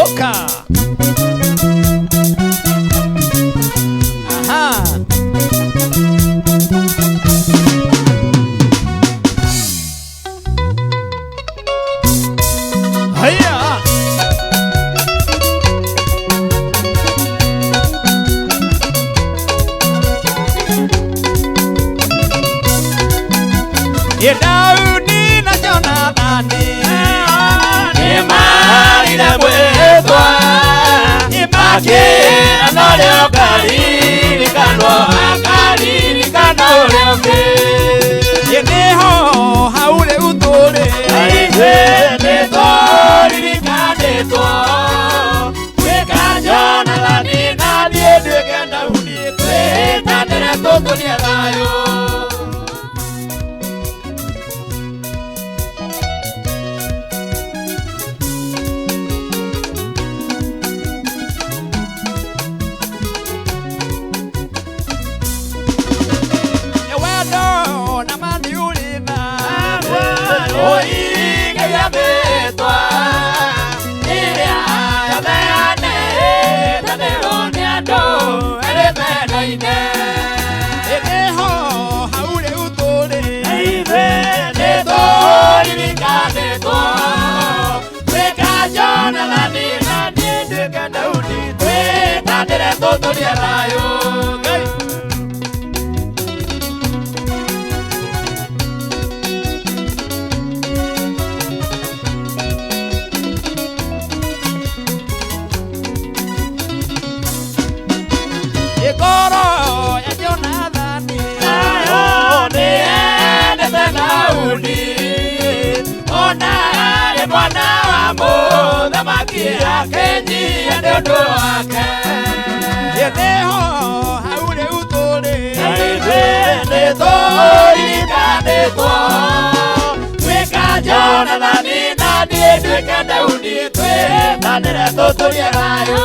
Oka. Aha. Haya. Ye Daudi na Jonathani ni marire mwethwa imake anole akaririkana uria ungi ye niho haure uturi aithe nitũririkanĩtwo gwĩka Jonathani na niĩ nduĩke Daudi twĩtanĩre tũtũrie thayũ. Muthamaki akenyia nĩ ũndũ wake ye niho haure uturi ithuĩ nĩtũririkanĩtwo gwĩka Jonathani na niĩ nduĩke Daudi twĩtanĩre tũtũrie thayũ.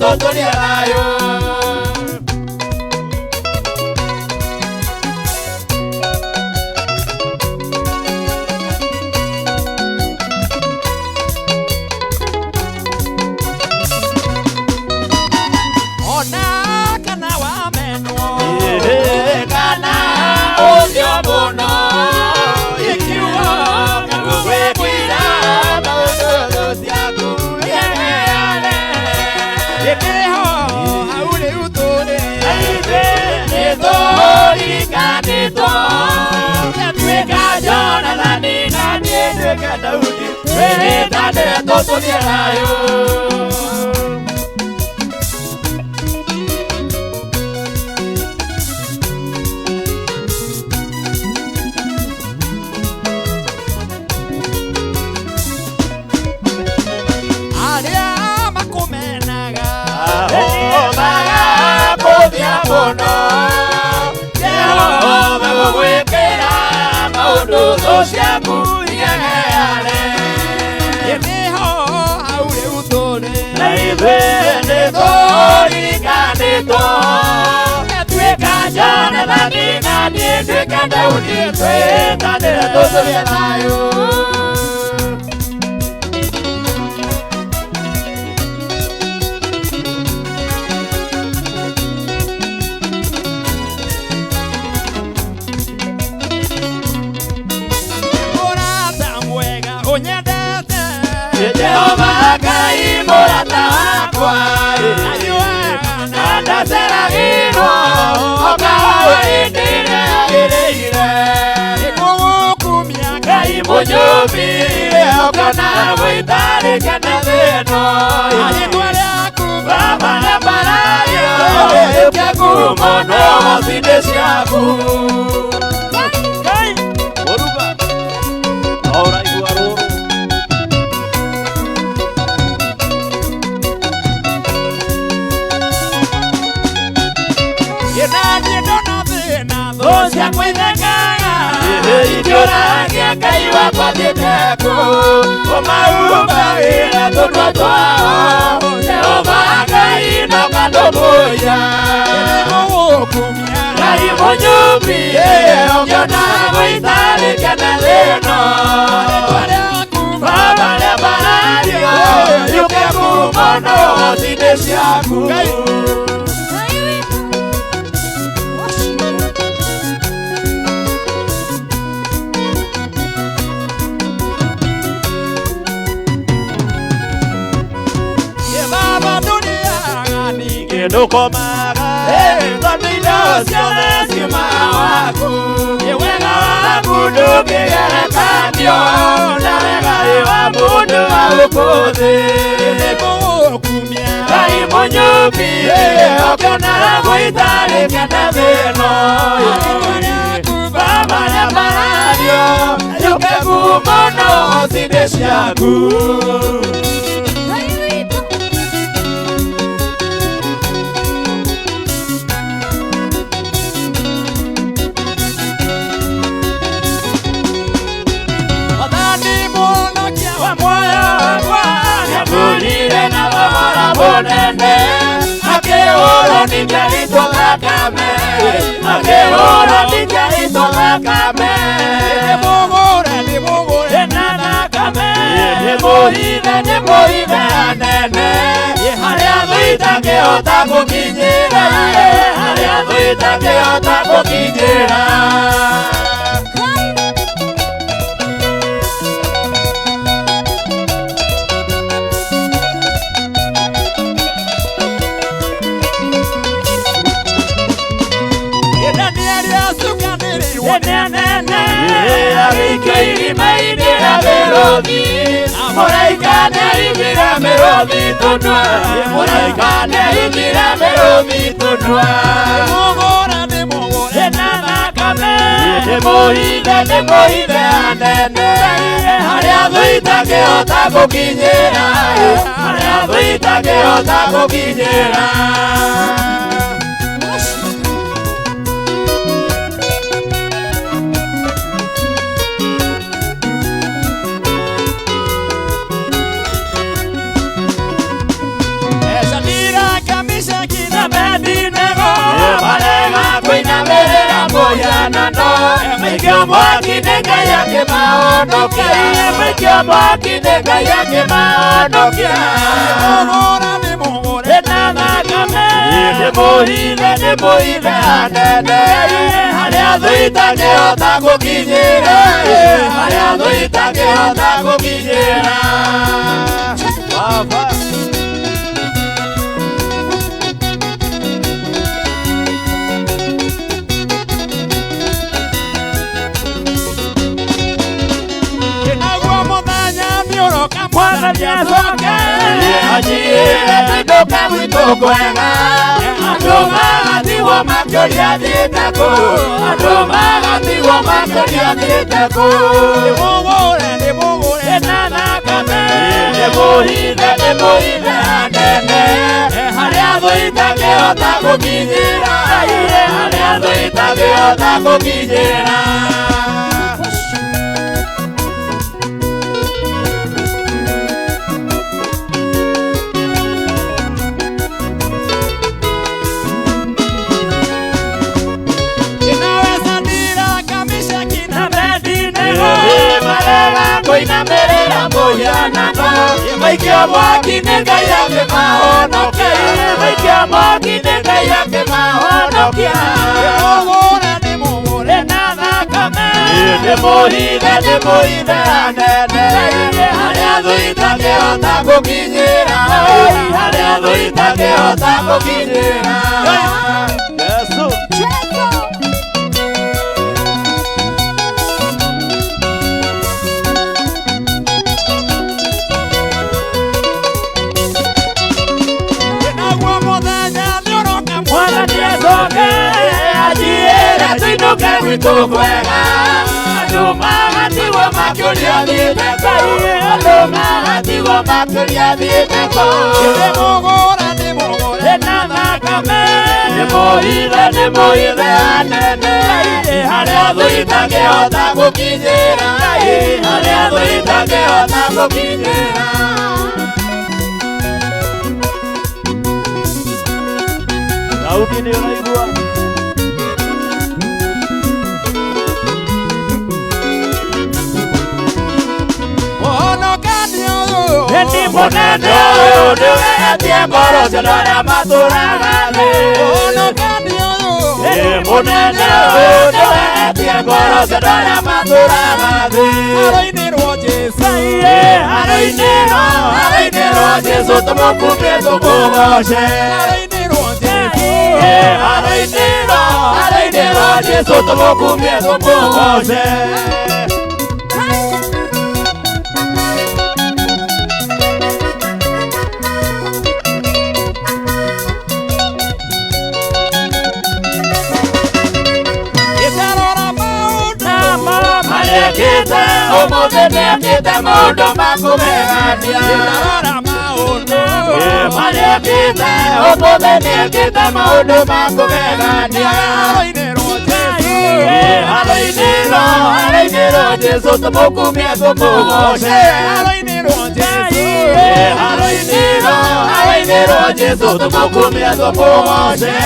Tũtũrie thayũ. Ona kana wamenwo kana ũthio mũno ikiugo gũgwĩkĩra maũndũ ciaku yeneane ye niho haure uturi ithuĩ nĩtũririkanĩtwo gwĩka Jonathani na niĩ nduĩke Daudi twĩtanĩre tũtũrie thayũ. Jehova gũgwĩkĩra maũndũ ciaku igegeare ye niho haure uturi na ithuĩ nĩtũririkanĩtwo gwĩka Jonathani na niĩ nduĩke Daudi twĩtanĩre tũtũrie thayũ. Jehova Ngai mũrata wakwa na ndaceragĩrwo oka hĩndĩ ĩrĩa yagĩrĩire nĩgũgũkumia Ngai mũnyũmbi oka na gũitarĩka na thĩ thĩno Rĩĩtwa rĩaku Baba na Barario Yũkĩakumo no cindĩ ciaku Mũruga Ũraigua rũrũ Naniĩ ndona thĩna Thũ ciakwa ithengaga Ikĩũragia Ngai wakwa thiĩte kũ Ũmaumagĩra tũnua twao Jehova Ngai noka ndũmũiya Nĩgũgũkumia Ngai mũnyumbi ũngĩona gũitarĩkia na thĩno Rĩĩtwa rĩaku Baba rĩa Barario Yũkĩakumo no cindĩ ciaku Baba dunia gani Ndũkomaga tondũ indo ciothe ciumaga waku wega waku ndũngĩgerekanio na wega wa mũndũ wa gũkũ thĩ Nĩgũgũkumia Ngai mũnyumbi ũkĩona gũitarĩkia na thĩno Baba rĩa Barario Yũkĩakumo no cindĩ ciaku Wathani mũhonokia wa muoyo wakwa Nĩambunire na thogora mũnene akĩhũranithia ritũ thakame akĩhũranithia ritũ thakame Nĩmũgũre na thakame nĩmũhithe anene harĩa thũ itangĩhota gũkinyĩra harĩa thũ itangĩhota gũkinyĩra Arikio irima-inĩ rĩa mĩrũthi Mũraika nĩaigire mĩrũthi tũnua Mũraika nĩaigire mĩrũthi tũnua Nĩmũgũre na thakame nĩmũhithe anene harĩa thũ itangĩhota gũkinyĩra harĩa thũ itangĩhota gũkinyĩra Maikio mwaki-inĩ Ngai akĩmahonokia Maikio mwaki-inĩ Ngai akĩmahonokia Nĩmũgũre na thakame nĩmũhithe anene harĩa thũ itangĩhota gũkinyĩra harĩa thũ itangĩhota gũkinyĩra Baba Mwathani acoke anjigĩre tũinũka gwitũ kwega andũ magatigwo makĩũria thiĩte kũ andũ magatigwo makĩũria thiĩte kũ Nĩmũgũre na thakame nĩmũhithe anene harĩa thũ itangĩhota gũkinyĩra harĩa thũ itangĩhota gũkinyĩra Kũinamĩrĩra mũhianano maikio mwaki-inĩ Ngai akĩmahonokia maikio mwaki-inĩ Ngai akĩmahonokia Nĩmũgũre na thakame nĩmũhithe anene harĩa thũ itangĩhota gũkinyĩra harĩa thũ itangĩhota gũkinyĩra kũhurũka gwitũ kwega andũ magatigwo makĩũria thiĩte kũ andũ magatigwo makĩũria thiĩte kũ Ndĩmũgũra ndĩmũgũre na thakame nĩmũhithe anene harĩa thũ itangĩhota gũkinyĩra harĩa thũ itangĩhota gũkinyĩra Daudi nĩ ũraigua Ũhonokania ũyũ Nĩ mũnene ũyũ nĩũgeretie ngoro cia andũ arĩa matũũraga thĩ Ũhonokania ũyũ Nĩ mũnene ũyũ nĩũgeretie ngoro cia andũ arĩa matũũraga thĩ Haro-inĩ rwa Jesũ Haro-inĩ rwa Jesũ tũmũkumie tũmũgoce Haro-inĩ rwa Jesũ Haro-inĩ rwa Jesũ tũmũkumie tũmũgoce Nĩekĩte ũmũthĩ nĩekĩte maũndũ ma kũgegania Nĩekĩte ũmũthĩ nĩekĩte maũndũ ma kũgegania Haro-inĩ rwa Jesũ tũmũkumie tũmũgoce Haro-inĩ rwa Jesũ tũmũkumie tũmũgoce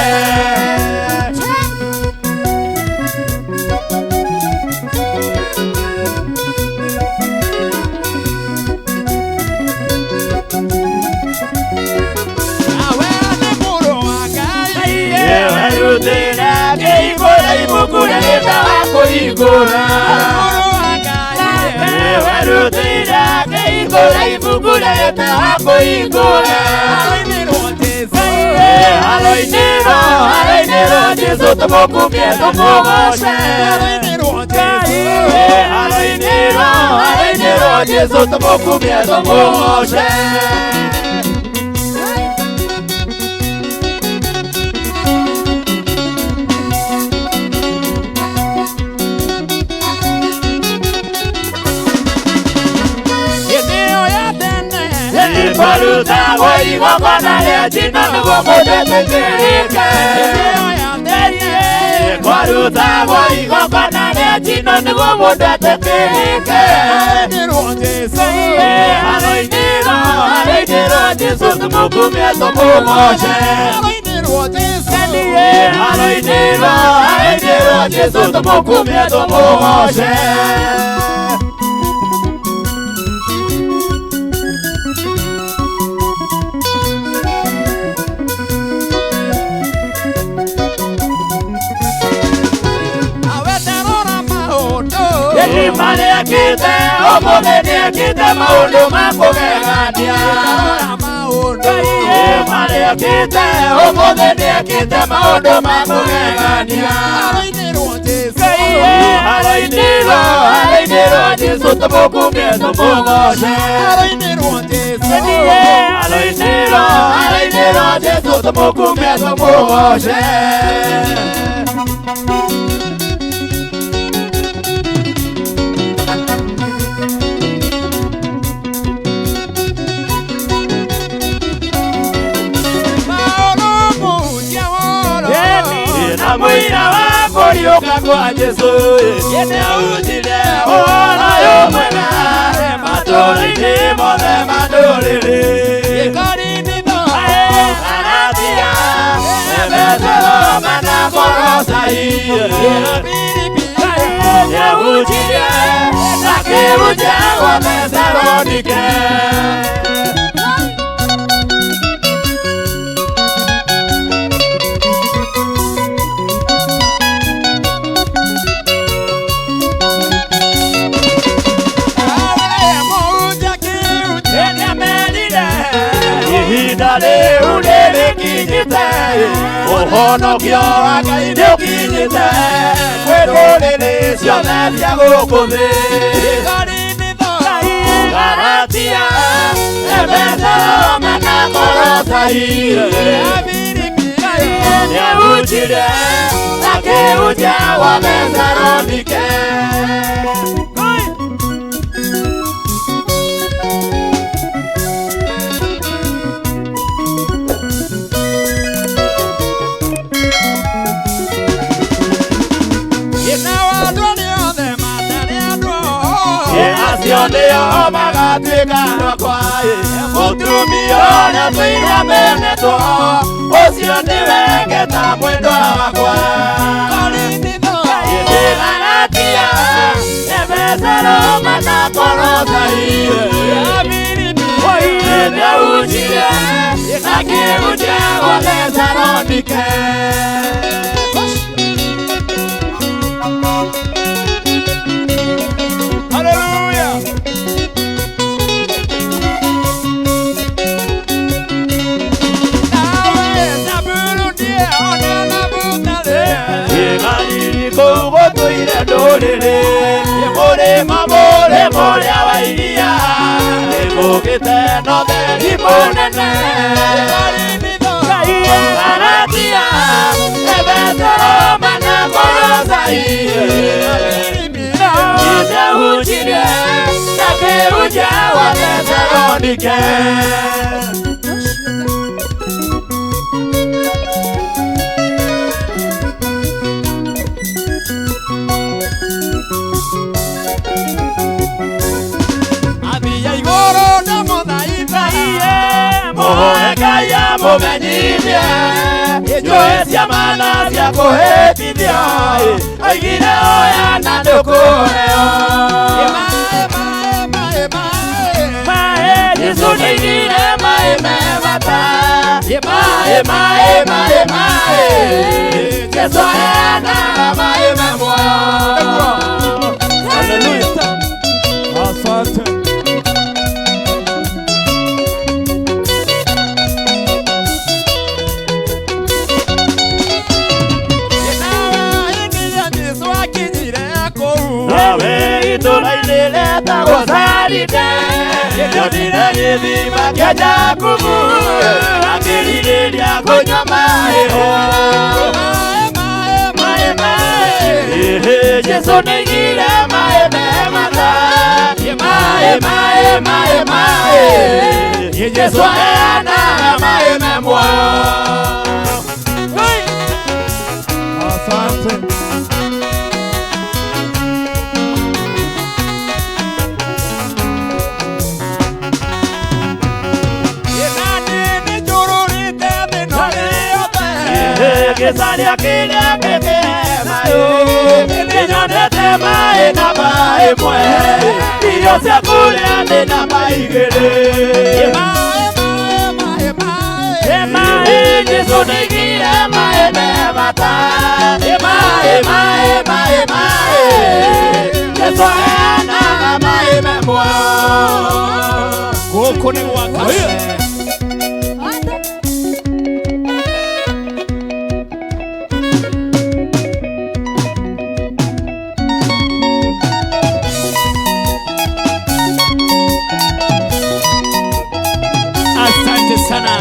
Haro-inĩ rwa Jesũ tũmũkumie tũmũgoce Haro-inĩ rwa Jesũ tũmũkumie tũmũgoce Kwarutagwo igongona rĩa njino nĩguo mũndũ etĩkĩrĩke Kwarutagwo igongona rĩa njino nĩguo mũndũ etĩkĩrĩke Haro-inĩ rwa Jesũ tũmũkumie tũmũgoce Haro-inĩ rwa Jesũ tũmũkumie tũmũgoce Nĩekĩte ũmũthĩ nĩekĩte maũndũ ma kũgegania Nĩekĩte ũmũthĩ nĩekĩte maũndũ ma kũgegania Haro-inĩ rwa Jesũ tũmũkumie tũmũgoce Haro-inĩ rwa Jesũ tũmũkumie tũmũgoce Mũira wa kũriũka kwa Jesũ nĩahunjire ũhoro ũyũ mwega matũũra-inĩ mothe ma ndũrĩrĩ Galatia, Efeso, na Kolosai nĩahunjire akĩhunjia gwa Thesalonike Ihinda rĩu nĩrĩkinyĩte ũhonokio wa Ngai nĩũkinyĩte kwĩ ndũrĩrĩ ciothe cia gũkũ thĩ Galatia, Efeso, na Kolosai nĩahunjire uja wa Thessalonike. Acio nĩo magatuĩka andakwa, mũtumia ũrĩa tũiraganĩtwo, ũcio nĩwe ngeta mwendwa wakwa. Galatia, Efeso, na Kolosai, nĩahunjire na kĩhunjia gwa Thessalonike. Mũrĩa wa iria nĩgũgĩte na ũtheri mũnene. Galatia, Efeso, na Kolosai, nĩahunjire na kĩhunjia gwa Thessalonike. Mũhũrĩkaia mũmenyithie njũĩ cia mana cia kũhĩtithia, oigire oya na ndũkũheo. Jesũ nĩoigire maĩ me bata, maĩ Jesũ aheanaga maĩ me muoyo. Hallelujah. Asante. Gosaride, yonire gĩthima kĩa Jakubu, akĩrirĩria kũnyua maĩ. Jesũ nĩoigire maĩ me bata, maĩ Jesũ aheanaga maĩ me muoyo. Asante. Gĩcaria kĩrĩa gĩkĩmayo, nĩnyonete maĩ na maĩ mwe, irio cia kũrĩa nĩ na maĩ igĩrĩ. Maĩ Jesũ nĩoigire maĩ me bata, maĩ Jesũ aheanaga maĩ me muoyo. Gũkũ nĩ gwa Ngai. Asante sana.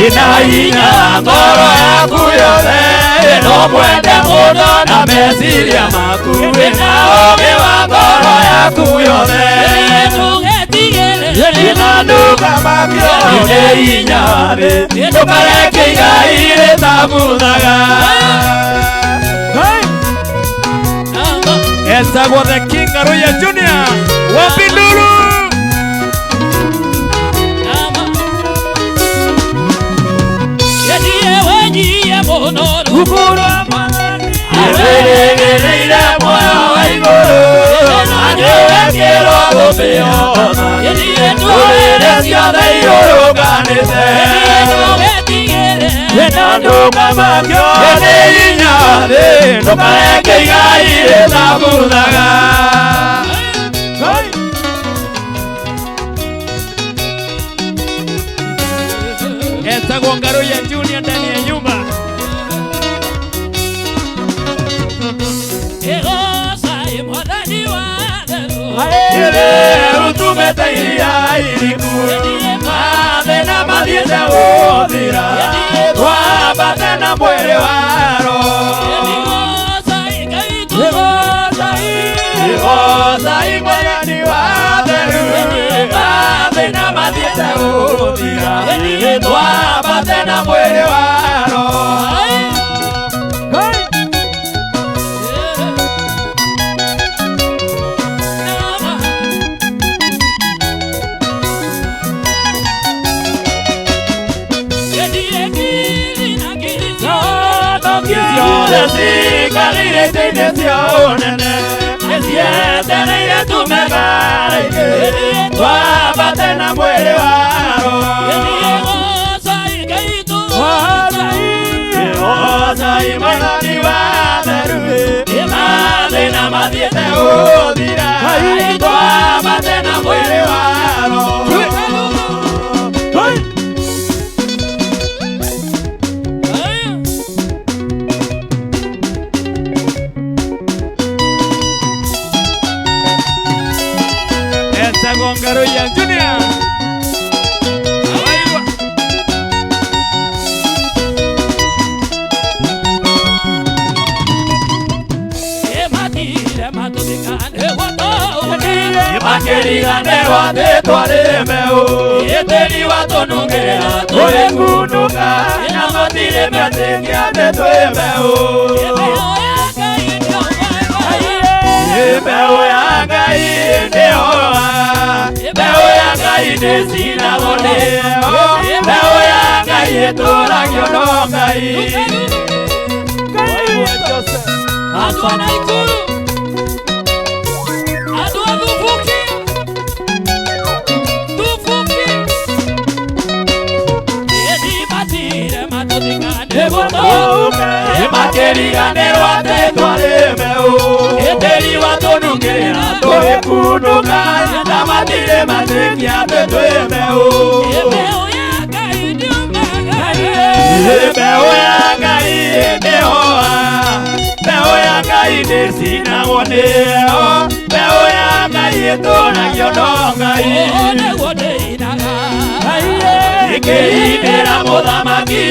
Inahinya ngoro yaku yothe no mwende muno na meciria maku ina oge wa ngoro yaku yothe ina nduka makio ine hinya thi ndukareke igai rĩtamuthaga Etagwo the King Aruya Junior Wapinduru Yeregereire moyo wa iguru Anyuekirwo gũbĩota Tũrĩre ciothe iũrũnganĩte Ĩna nduka makio nĩ hinya thĩ Ndũkareke igai rĩtamuthaga Etagwo Ngaruya Junior ndani ya nyumba Utumetairia iriku Mathĩna mathiĩte gũthira Twambate na mwĩrĩ waro Igocai Mwathani wa theru Mathĩna mathiĩte gũthira Twambate na mwĩrĩ waro Sikalire cio nene Esietereire tumegaraine Twambate na mwĩrĩ waro Igocai Mwathani wa theru Mathĩna mathiĩte gũthira Twambate na mwĩrĩ waro Ngaruya Junior Makĩriganĩrwo thĩ twarĩ mbeũ Ĩtĩri watũnungĩra tũrĩkunũka Na matirĩ metĩkia thĩ twĩ mbeũ Mbeũ ya Ngai ndĩhoa Mbeũ ya Ngai ndĩcinagwo nĩyo Mbeũ ya Ngai ĩtũũragio no Ngai Andũ a Naikuru Andũ a Thubuki Ĩthibatire matũthikane Makĩriganĩrwo thĩ twarĩ mbeũ Ĩtĩri watũnungĩra tũgĩkunũka Na matirĩ matĩkia thĩ twĩ mbeũ Mbeũ ya Ngai ndĩhoa Mbeũ ya Ngai ndĩcinagwo nĩyo Mbeũ ya Ngai ĩtũũragio no Ngai Ngĩinĩra mũthamaki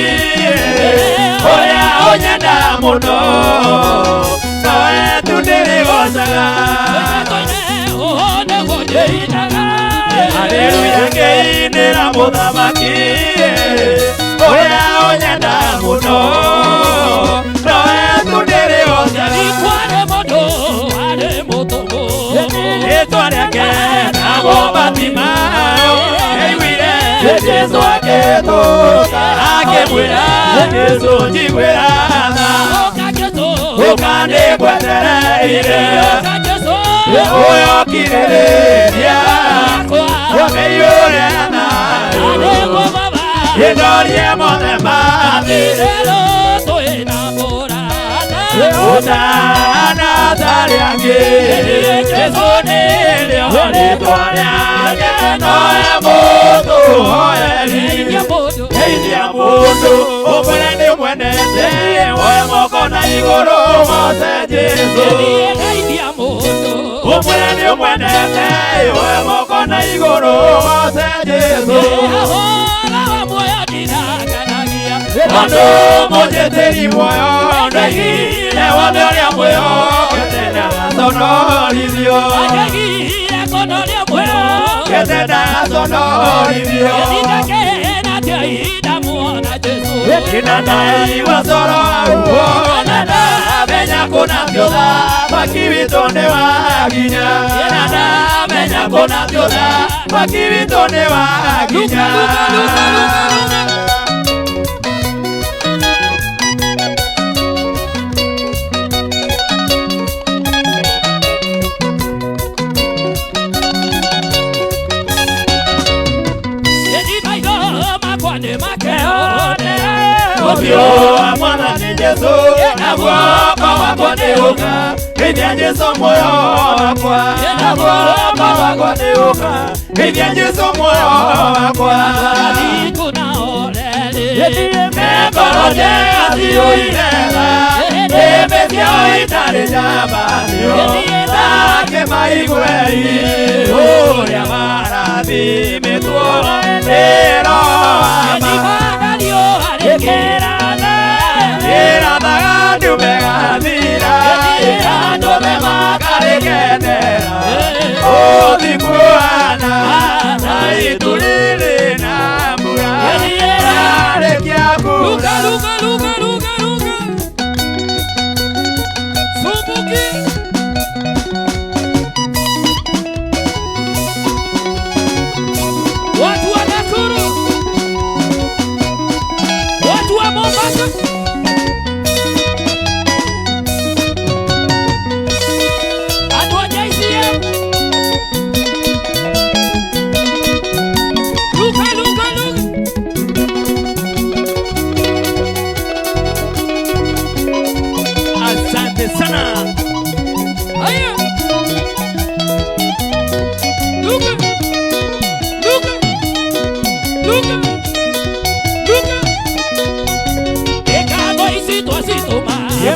Ũrĩa ũnyenda mũno Nowe tu ndĩrĩgocaga Haleluya ngĩinĩra mũthamaki Ũrĩa ũnyenda mũno Nowe tu ndĩrĩgocaga Rĩĩtwa rĩake nagwo Batimayo Aiguire Jesũ akĩhĩtũka akĩmwĩra Jesũ njiguĩra tha Ũka nĩngwetereire Ũyũ kirĩrĩria Ũmĩiyũre nayo Gĩthorie mothe mathirĩro Ũtana tarĩangĩ Jesũ nĩrĩo rĩĩtwa rĩake Nowe mũndũ hoeri geithia mundu umwire ni mwenete oya moko na iguru mote Jesu geithia mundu umwire ni mwenete oya moko na iguru mote Jesu ahora moyo dinaganagia Ando mojeteri moyo ndagire wameria moyo ketena sonorithio agagire konoria moyo ketena sonorithio ndikena teida muona Jesu kinandai wasoro uonana menya kuna thioda makibitone waginya kinanda menya kuna thioda makibitone waginya Obio amwana ni Jesu nagwo kwa ndeuka Geithia Jesu moyo wakwa nagwo kwa ndeuka Geithia Jesu moyo wakwa kuna orele mekoroje asiuirela emesia oitare jabanio take maigweri uria marathi mituo ero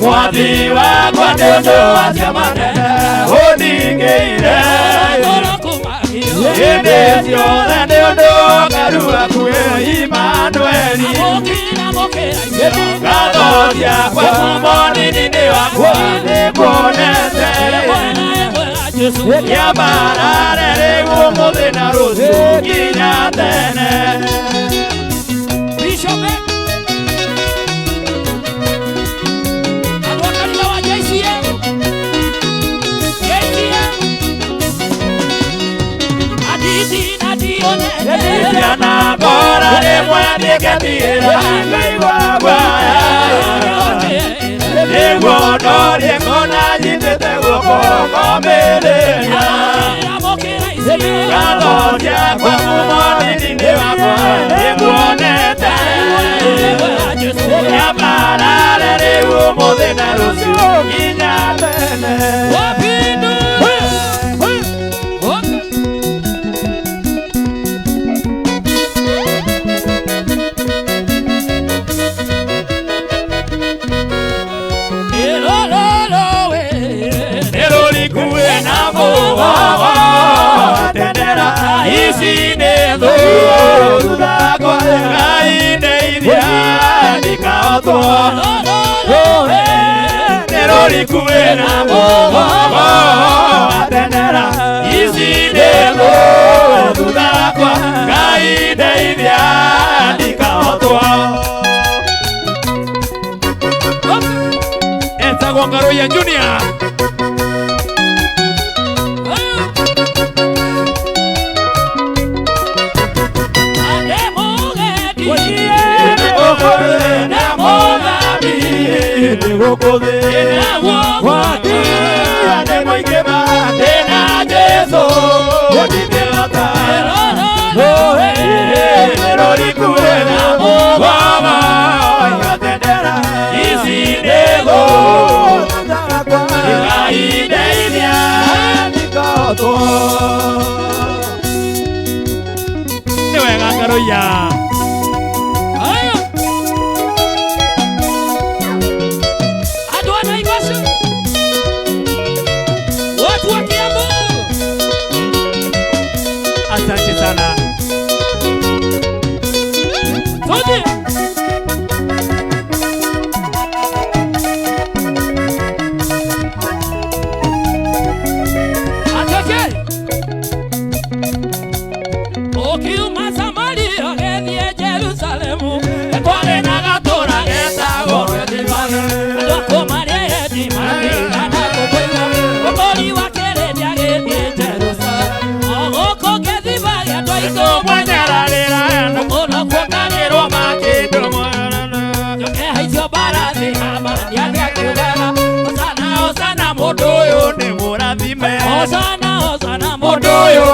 Mwathi wakwa nĩũndũ wa ciama nene ũndingĩire hĩndĩ ciothe nĩũndũ Ngai akuĩ Imanueli ngatho ciakwa kuuma nini-inĩ wakwa nĩkuonete nyambarare rĩu ũmũthĩ na rũciũ nginya tene Yana kora de muende que tira Naiwa guaya De guono de kona jite te guoko Komelea Kado ya kwa kumoni ninde wakwa De guonete Ya parare de humo de narusi Guiña tene Wapinu Kuena mogo atenera isidelo dudakwa gaide ibia dikaotwa Esta Gongaroya Junior Ni wega Ngaroya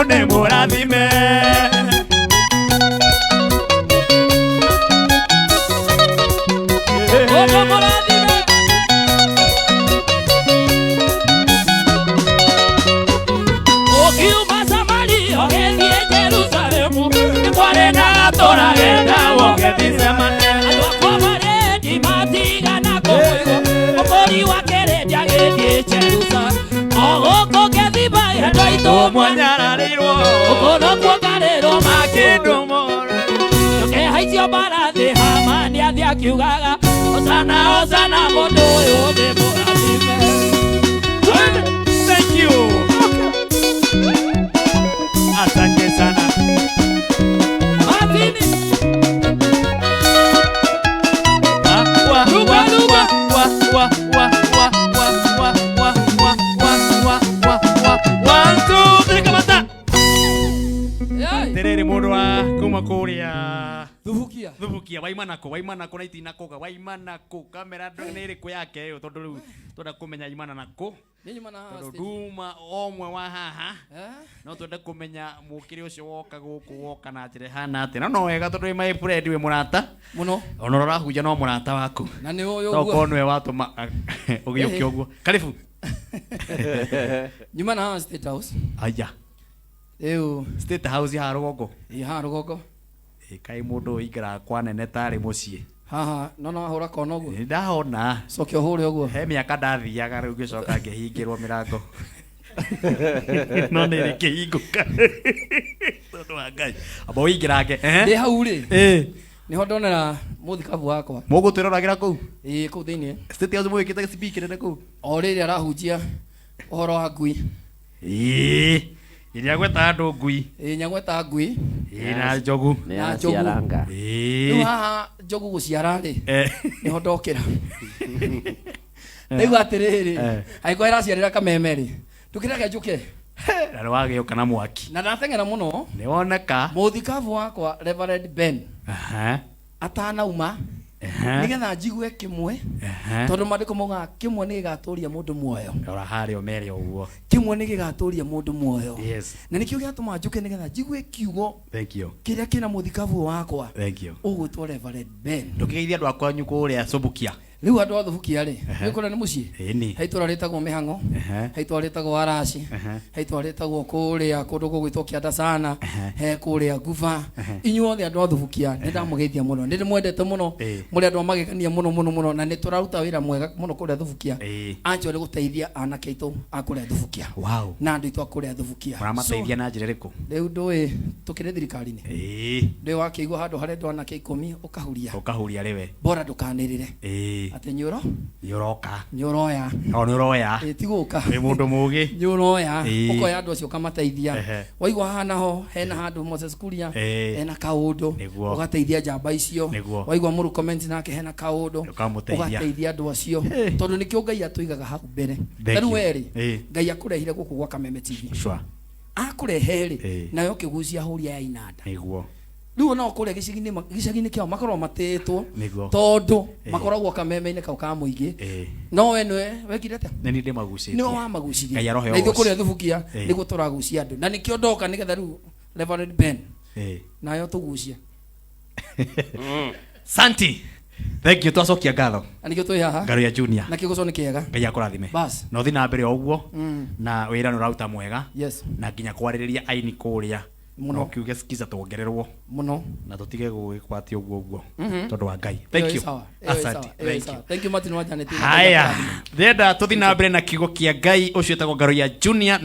Mungu ni mũrathime. Mungu mũrathime. Ukiuma Samaria ũgĩthiĩ Jerusalemu, nĩ kwarĩ na gatũũra getagwo Gethsemane. Andũ akwa marendi matigana kũmũigua, mũkũri wa Kĩrĩndĩ agĩthiĩ Jerusalemu. O gũkũ Gethsemane andũ aitũ Mwanyararĩirwo ũkũrũ kuonganĩrwo makĩndũmũra. ndũkehaicio mbarathi Hamani athiĩ akiugaga Hosana Hosana mũndũ ũyũ nĩ mũrathime. Thank you. Asante sana. Martini. Terere mundu wa kuma kuria Thubukia waimanako na itinakoga waimanako kamera nĩ ĩrĩkũ yake ĩyo tondũ rĩu twenda kũmenya imana nako tondũ nduma omwe wa haha no twende kũmenya mũkĩrĩ ũcio woka gũkũ woka na njĩra hana atĩ no wega tondũ my friend wĩ mũrata mũno ona ũrahunja no mũrata waku na nĩ ũyũ ũguo no nĩwe watũma ũgĩũke ũguo karibu nyuma na State House aya State House ya rũgongo rũgongo kai mũndũ ũingĩraga kwa nene tarĩ mũciĩ haha no ahũra kona ũguo ndahona cokia ũhũre ũguo he mĩaka ndathiaga rĩu ngĩcoka ngĩhingĩrwo mĩrango no nĩ kĩhingũka tondũ wa Ngai amba ũingĩrange ndĩ hau rĩ nĩho ndonera mũthikabu wakwa mũgũtwĩroragĩra kũu kũu thĩinĩ State House mũgĩkĩte speaker nene kũu o rĩrĩa arahunjia ũhoro wa ngui iria gweta andũ ngui nyagweta ngui na njogu na njogu rĩu haha njogu gũciara rĩ nĩho ndokĩra rĩu atĩrĩrĩ angĩkorwo ĩraciarĩra kameme rĩ ndũkĩreke njũke na nĩwagĩũka na mwaki na ndateng'era mũno nĩwoneka mũthikabu wakwa Reverend Ben atanauma nigetha njigue kĩmwe tondũ maandĩko mauga kĩmwe nĩ gĩgatũria mũndũ muoyo ora harĩa ũmere ũguo kĩmwe nĩ gĩgatũria mũndũ muoyo yes na nĩkĩo gĩatũma njuke nigetha njigue kiugo thank you kĩrĩa kĩna mũthikabu wakwa thank you ũgwĩtwo Reverend Ben ndũkĩgeithia andũ akwanyu kũrĩa Subukia rĩu andũ a Thubukia rĩ nĩkũrĩa nĩ mũciĩ haitũra rĩtagwo Mĩhang'o haitũra rĩtagwo Araci haitũra rĩtagwo kũrĩa kũndũ gũgwĩtwo Kĩanda Sana he kũrĩa Nguva inyuothe andũ a Thubukia nĩndamũgeithia mũno nĩndĩmwendete mũno mũrĩ andũ magegania mũno mũno mũno na nĩtũraruta wĩra mwega mũno kũrĩa Thubukia anjũ nĩ gũteithia anake aitũ a kũrĩa Thubukia na andũ aitũ a kũrĩa Thubukia mũramateithia na njĩra ĩrĩkũ rĩu ndũĩ tũkĩrĩ thirikari-inĩ ndĩ wakĩigua handũ harĩa andũ anake 10 ũkahuria rĩwe bora ndũkanĩrĩre ati nyoro nyoroka nyoroya o nyoroya tiguka wĩ mũndũ mũgĩ nyoroya ukoya andũ acio kamateithia waigua hana ho hena handũ Moses Kuria hena kaũndũ ũgateithia njamba icio waigua mũru comment nake hena kaũndũ ũgateithia andũ acio tondũ nĩkĩo Ngai atũigaga hau mbere rĩu werĩ Ngai akũrehire gũkũ gwa Kameme TV akũrehe rĩ nayo kĩgucia hũria ya inanda nĩguo rĩu no kũrĩa gĩcagi-inĩ kĩao makorwo matĩtwo tondũ makoragwo kameme-inĩ kau ka mũingĩ no we nĩwe wekire atĩa nĩ ndĩ magucĩtie nĩwe wamagucirie na ithuĩ kũrĩa Thubukia nĩguo tũragucia andũ na nĩkĩo ndoka nĩgetha rĩu Reverend Ben nayo tũgucia Santi thank you twacokia ngatho anikio twĩ haha Ngaruya Junior na kĩgoco nĩ kĩega Ngai akũrathime na ũthiĩ na mbere o ũguo na wĩra nĩ ũraruta mwega na nginya kwarĩrĩria aini kũrĩa no kiuge skiza tuongererwo muno na tutige gũgĩkwatio ũguo tondũ wa Ngai thank you asante thank you Martin Wajane haya thenda tuthi na mbere na kiugo kia Ngai ũcio etagwo Ngaruya Junior